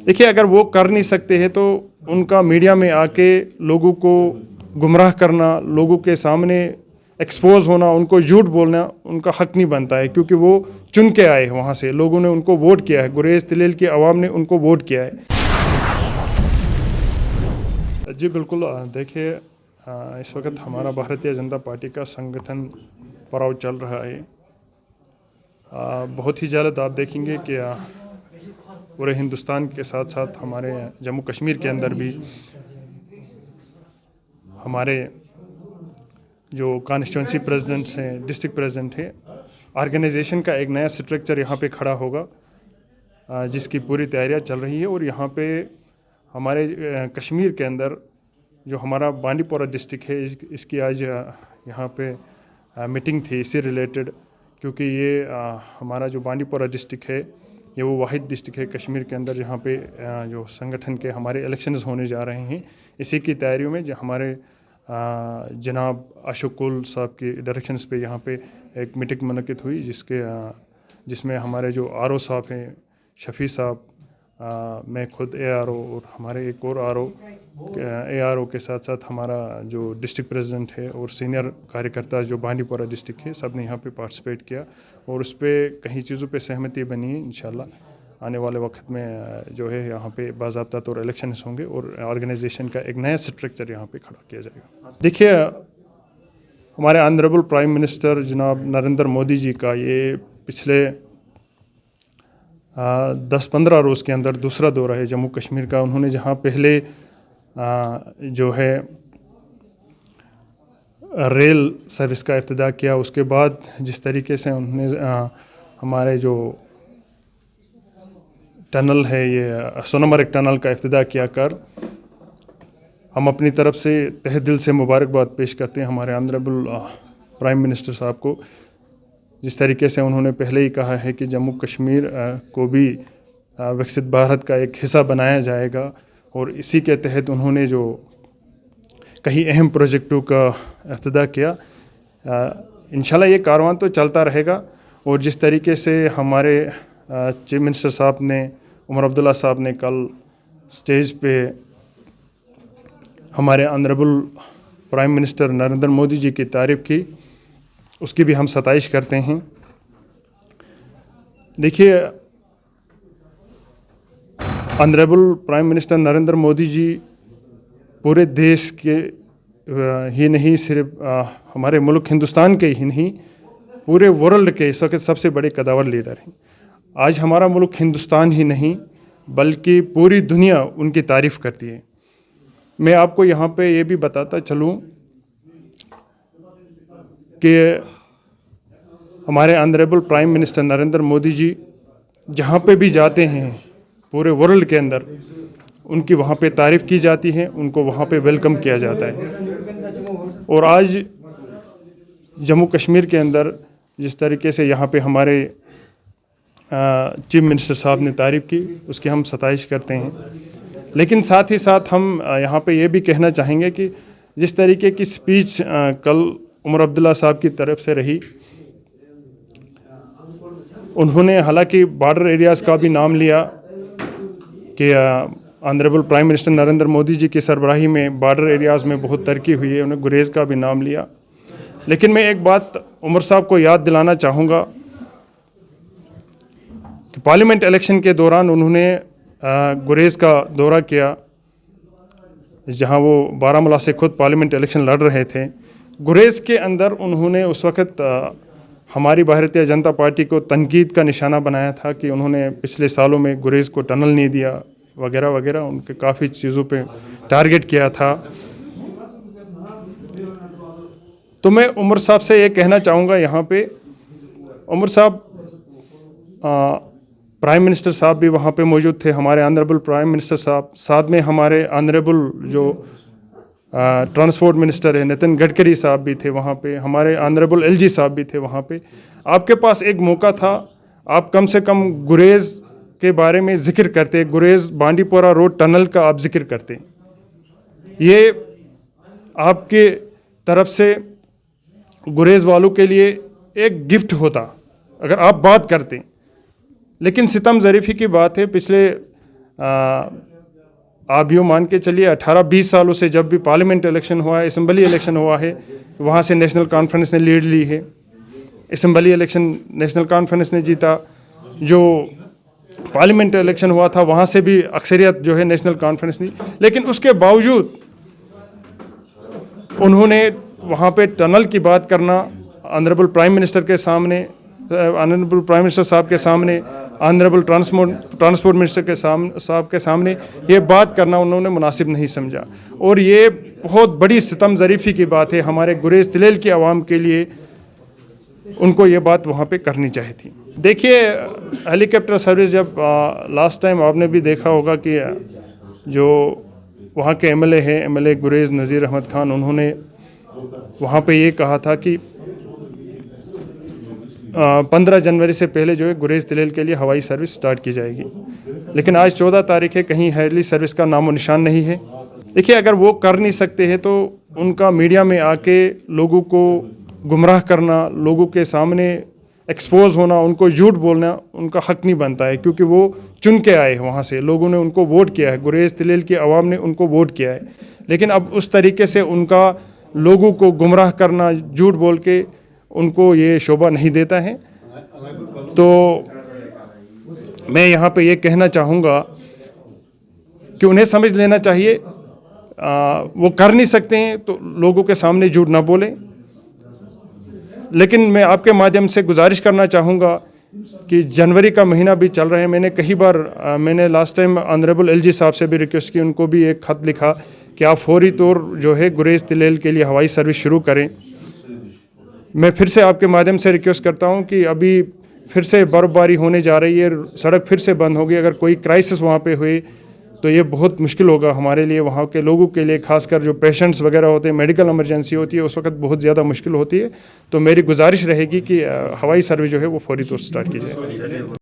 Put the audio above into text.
देखिए, अगर वो कर नहीं सकते हैं तो उनका मीडिया में आके लोगों को गुमराह करना, लोगों के सामने एक्सपोज होना, उनको झूठ बोलना उनका हक नहीं बनता है, क्योंकि वो चुन के आए हैं वहाँ से, लोगों ने उनको वोट किया है, गुरेज तलेल की आवाम ने उनको वोट किया है। जी बिल्कुल, देखिए, इस वक्त हमारा भारतीय जनता पार्टी का संगठन पड़ाव चल रहा है। बहुत ही जल्द आप देखेंगे कि पूरे हिंदुस्तान के साथ साथ हमारे जम्मू कश्मीर के अंदर भी हमारे जो कॉन्स्टिट्यूंसी प्रेसिडेंट्स हैं, डिस्ट्रिक्ट प्रेसिडेंट हैं, ऑर्गेनाइजेशन का एक नया स्ट्रक्चर यहाँ पे खड़ा होगा, जिसकी पूरी तैयारियाँ चल रही है। और यहाँ पे हमारे कश्मीर के अंदर जो हमारा बांडीपोरा डिस्ट्रिक्ट है, इसकी आज यहाँ पे मीटिंग थी इससे रिलेटेड, क्योंकि ये हमारा जो बांडीपोरा डिस्ट्रिक्ट है ये वो वाहिद डिस्ट्रिक्ट है कश्मीर के अंदर जहाँ पे जो संगठन के हमारे इलेक्शंस होने जा रहे हैं। इसी की तैयारियों में जो हमारे जनाब अशोक कुल साहब की डायरेक्शंस पे यहाँ पे एक मीटिंग मुनक़िद हुई, जिसमें हमारे जो आरओ साहब हैं, शफ़ी साहब, मैं खुद ARO और हमारे एक और ARO के साथ साथ हमारा जो डिस्ट्रिक्ट प्रेसिडेंट है और सीनियर कार्यकर्ता जो बांडीपोरा डिस्ट्रिक्ट है, सब ने यहाँ पे पार्टिसिपेट किया और उस पर कई चीज़ों पे सहमति बनी है। इंशाल्लाह आने वाले वक्त में जो है यहाँ पे बाज़ाब्ता तौर इलेक्शंस होंगे और ऑर्गेनाइजेशन का एक नया स्ट्रक्चर यहाँ पे खड़ा किया जाएगा। देखिए, हमारे ऑनरेबल प्राइम मिनिस्टर जनाब नरेंद्र मोदी जी का ये पिछले 10-15 रोज़ के अंदर दूसरा दौरा है जम्मू कश्मीर का। उन्होंने जहाँ पहले जो है रेल सर्विस का इफ्तिताह किया, उसके बाद जिस तरीके से उन्होंने हमारे जो टनल है, ये सोनमर्ग टनल का इफ्तिताह किया कर, हम अपनी तरफ से तहे दिल से मुबारकबाद पेश करते हैं हमारे ऑनरेबल प्राइम मिनिस्टर साहब को। जिस तरीके से उन्होंने पहले ही कहा है कि जम्मू कश्मीर को भी विकसित भारत का एक हिस्सा बनाया जाएगा, और इसी के तहत उन्होंने जो कई अहम प्रोजेक्टों का इफ्तिताह किया। इंशाल्लाह ये कारवां तो चलता रहेगा। और जिस तरीके से हमारे चीफ मिनिस्टर साहब ने, उमर अब्दुल्ला साहब ने कल स्टेज पे हमारे honourable prime minister Narendra Modi ji की तारीफ़ की, उसकी भी हम सताइश करते हैं। देखिए, honourable prime minister Narendra Modi ji पूरे देश के ही नहीं, सिर्फ हमारे मुल्क हिंदुस्तान के ही नहीं, पूरे वर्ल्ड के इस वक्त सबसे बड़े कदावर लीडर हैं। आज हमारा मुल्क हिंदुस्तान ही नहीं बल्कि पूरी दुनिया उनकी तारीफ़ करती है। मैं आपको यहाँ पे ये भी बताता चलूँ कि हमारे honourable prime minister Narendra Modi ji जहाँ पे भी जाते हैं पूरे वर्ल्ड के अंदर, उनकी वहाँ पे तारीफ़ की जाती है, उनको वहाँ पे वेलकम किया जाता है। और आज जम्मू कश्मीर के अंदर जिस तरीके से यहाँ पे हमारे चीफ मिनिस्टर साहब ने तारीफ़ की, उसकी हम सताइश करते हैं। लेकिन साथ ही साथ हम यहाँ पे ये भी कहना चाहेंगे कि जिस तरीके की स्पीच कल उमर अब्दुल्ला साहब की तरफ से रही, उन्होंने हालांकि बॉर्डर एरियाज़ का भी नाम लिया कि honourable prime minister Narendra Modi ji की सरबराही में बॉर्डर एरियाज़ में बहुत तरक्की हुई है, उन्हें गुरेज़ का भी नाम लिया। लेकिन मैं एक बात उमर साहब को याद दिलाना चाहूँगा कि पार्लियामेंट इलेक्शन के दौरान उन्होंने गुरेज़ का दौरा किया, जहाँ वो बारामूला से खुद पार्लियामेंट इलेक्शन लड़ रहे थे। गुरेज़ के अंदर उन्होंने उस वक़्त हमारी भारतीय जनता पार्टी को तनकीद का निशाना बनाया था कि उन्होंने पिछले सालों में गुरेज़ को टनल नहीं दिया वगैरह वगैरह, उनके काफ़ी चीज़ों पे टारगेट किया था। तो मैं उमर साहब से ये कहना चाहूँगा यहाँ पे, उमर साहब, प्राइम मिनिस्टर साहब भी वहाँ पे मौजूद थे, हमारे ऑनरेबल प्राइम मिनिस्टर साहब, साथ में हमारे ऑनरेबल जो ट्रांसपोर्ट मिनिस्टर है नितिन गडकरी साहब भी थे वहाँ पे, हमारे ऑनरेबल LG साहब भी थे वहाँ पे। आपके पास एक मौका था, आप कम से कम गुरेज़ के बारे में ज़िक्र करते, गुरेज़ बांडीपोरा रोड टनल का आप ज़िक्र करते। ये आपके तरफ से गुरेज़ वालों के लिए एक गिफ्ट होता अगर आप बात करते। लेकिन सितम ज़रीफ़ी की बात है, पिछले आप यूँ मान के चलिए 18-20 सालों से जब भी पार्लियामेंट इलेक्शन हुआ है, असम्बली इलेक्शन हुआ है, वहाँ से नेशनल कॉन्फ्रेंस ने लीड ली है। असम्बली इलेक्शन नेशनल कॉन्फ्रेंस ने जीता। जो पार्लियामेंट इलेक्शन हुआ था वहाँ से भी अक्सरियत जो है नेशनल कॉन्फ्रेंस ने, लेकिन उसके बावजूद उन्होंने वहाँ पे टनल की बात करना ऑनरेबल प्राइम मिनिस्टर के सामने, ऑनरेबल प्राइम मिनिस्टर साहब के सामने, ऑनरेबल ट्रांसपोर्ट मिनिस्टर साहब के सामने ये बात करना उन्होंने मुनासिब नहीं समझा। और ये बहुत बड़ी सितम ज़रीफ़ी की बात है हमारे गुरेज़ तिलेल की आवाम के लिए, उनको ये बात वहाँ पे करनी चाहिए थी। देखिए, हेलीकॉप्टर सर्विस जब लास्ट टाइम आपने भी देखा होगा कि जो वहाँ के एमएलए हैं, एमएलए गुरेज़ नज़ीर अहमद खान, उन्होंने वहाँ पे ये कहा था कि 15 जनवरी से पहले जो है गुरेज़ तिलेल के लिए हवाई सर्विस स्टार्ट की जाएगी। लेकिन आज 14 तारीख है, कहीं हवाई सर्विस का नामो निशान नहीं है। देखिए, अगर वो कर नहीं सकते हैं तो उनका मीडिया में आके लोगों को गुमराह करना, लोगों के सामने एक्सपोज होना, उनको झूठ बोलना उनका हक नहीं बनता है, क्योंकि वो चुन के आए हैं वहाँ से, लोगों ने उनको वोट किया है, गुरेज़ तिलेल की आवाम ने उनको वोट किया है। लेकिन अब उस तरीके से उनका लोगों को गुमराह करना, झूठ बोल के उनको ये शोभा नहीं देता है। तो मैं यहाँ पे ये कहना चाहूँगा कि उन्हें समझ लेना चाहिए, वो कर नहीं सकते हैं तो लोगों के सामने झूठ ना बोलें। लेकिन मैं आपके माध्यम से गुजारिश करना चाहूँगा कि जनवरी का महीना भी चल रहा है। मैंने कई बार मैंने लास्ट टाइम ऑनरेबल एलजी साहब से भी रिक्वेस्ट की, उनको भी एक ख़त लिखा कि आप फौरी तौर जो है गुरेज़ तिलेल के लिए हवाई सर्विस शुरू करें। मैं फिर से आपके माध्यम से रिक्वेस्ट करता हूं कि अभी फिर से बर्फ़बारी होने जा रही है, सड़क फिर से बंद होगी। अगर कोई क्राइसिस वहाँ पे हुई तो ये बहुत मुश्किल होगा हमारे लिए, वहाँ के लोगों के लिए, खासकर जो पेशेंट्स वगैरह होते हैं, मेडिकल इमरजेंसी होती है, उस वक्त बहुत ज़्यादा मुश्किल होती है। तो मेरी गुजारिश रहेगी कि हवाई सर्विस जो है वो फौरी तौर से स्टार्ट की जाए।